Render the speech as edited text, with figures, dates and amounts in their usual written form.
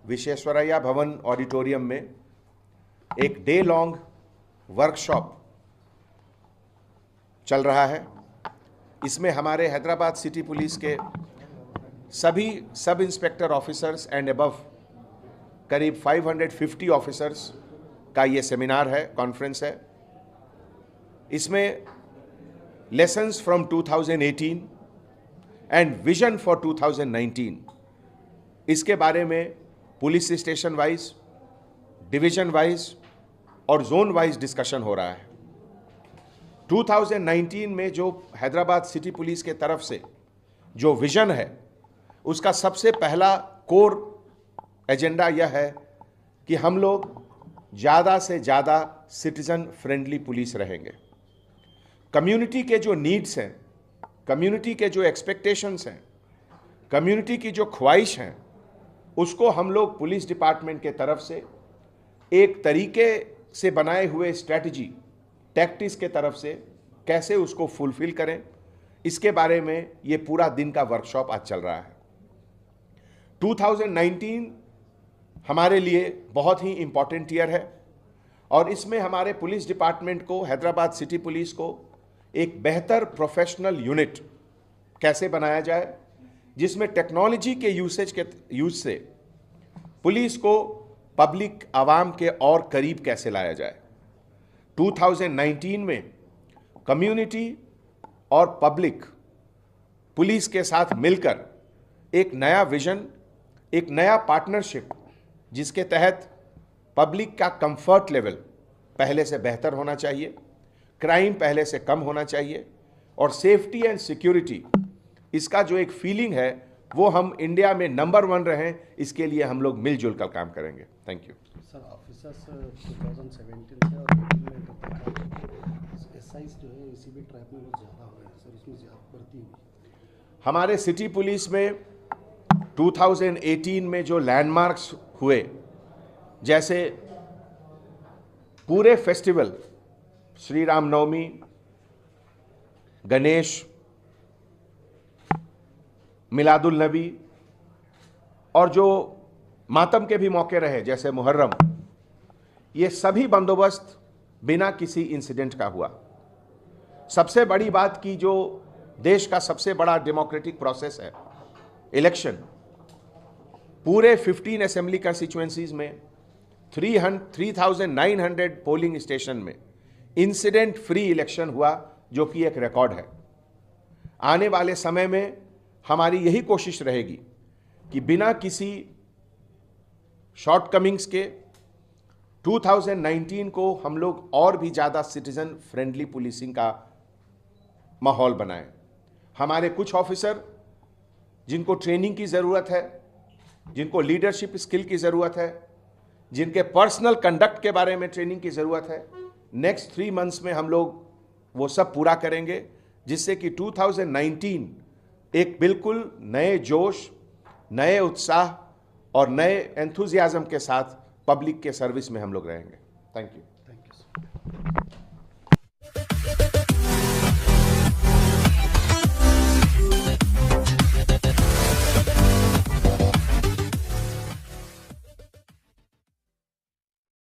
विश्वेश्वरैया भवन ऑडिटोरियम में एक डे लॉन्ग वर्कशॉप चल रहा है। इसमें हमारे हैदराबाद सिटी पुलिस के सभी sub inspector officers and above करीब 550 ऑफिसर्स का ये सेमिनार है, कॉन्फ्रेंस है। इसमें lessons from 2018 and vision for 2019, इसके बारे में police station wise, division wise और जोन वाइज डिस्कशन हो रहा है। 2019 में जो हैदराबाद सिटी पुलिस के तरफ से जो विजन है, उसका सबसे पहला कोर एजेंडा यह है कि हम लोग ज़्यादा से ज़्यादा सिटीजन फ्रेंडली पुलिस रहेंगे। कम्युनिटी के जो नीड्स हैं, कम्युनिटी के जो एक्सपेक्टेशंस हैं, कम्युनिटी की जो ख्वाहिश हैं, उसको हम लोग पुलिस डिपार्टमेंट के तरफ से एक तरीके से बनाए हुए स्ट्रैटेजी, टैक्टिक्स के तरफ से कैसे उसको फुलफिल करें, इसके बारे में ये पूरा दिन का वर्कशॉप आज चल रहा है। 2019 हमारे लिए बहुत ही इम्पॉर्टेंट ईयर है और इसमें हमारे पुलिस डिपार्टमेंट को, हैदराबाद सिटी पुलिस को एक बेहतर प्रोफेशनल यूनिट कैसे बनाया जाए, जिसमें टेक्नोलॉजी के यूज से पुलिस को पब्लिक आवाम के और करीब कैसे लाया जाए। 2019 में कम्युनिटी और पब्लिक पुलिस के साथ मिलकर एक नया विजन, एक नया पार्टनरशिप, जिसके तहत पब्लिक का कंफर्ट लेवल पहले से बेहतर होना चाहिए, क्राइम पहले से कम होना चाहिए और सेफ्टी एंड सिक्योरिटी, इसका जो एक फीलिंग है वो हम इंडिया में नंबर 1 रहें, इसके लिए हम लोग मिलजुल कर काम करेंगे। Thank you sir. ऑफिसर्स 2017 से और 18 में एसआई जो है इसी भी ट्रैप में बहुत ज़्यादा हो रहा है सर, उसमें ज़्यादा बढ़ती हुई। हमारे सिटी पुलिस में 2018 में जो लैंडमार्क्स हुए, जैसे पूरे फेस्टिवल, श्री रामनवमी, गणेश, मिलादुल नबी और जो मातम के भी मौके रहे जैसे मुहर्रम, ये सभी बंदोबस्त बिना किसी इंसिडेंट का हुआ। सबसे बड़ी बात की, जो देश का सबसे बड़ा डेमोक्रेटिक प्रोसेस है इलेक्शन, पूरे 15 असेंबली कंस्टिट्यूएंसीज में 3900 पोलिंग स्टेशन में इंसिडेंट फ्री इलेक्शन हुआ, जो कि एक रिकॉर्ड है। आने वाले समय में हमारी यही कोशिश रहेगी कि बिना किसी शॉर्टकमिंग्स के 2019 को हम लोग और भी ज़्यादा सिटीजन फ्रेंडली पुलिसिंग का माहौल बनाएं। हमारे कुछ ऑफिसर जिनको ट्रेनिंग की ज़रूरत है, जिनको लीडरशिप स्किल की ज़रूरत है, जिनके पर्सनल कंडक्ट के बारे में ट्रेनिंग की ज़रूरत है, नेक्स्ट 3 मंथ्स में हम लोग वो सब पूरा करेंगे, जिससे कि 2019 एक बिल्कुल नए जोश, नए उत्साह और नए एंथुजियाज्म के साथ पब्लिक के सर्विस में हम लोग रहेंगे। Thank you.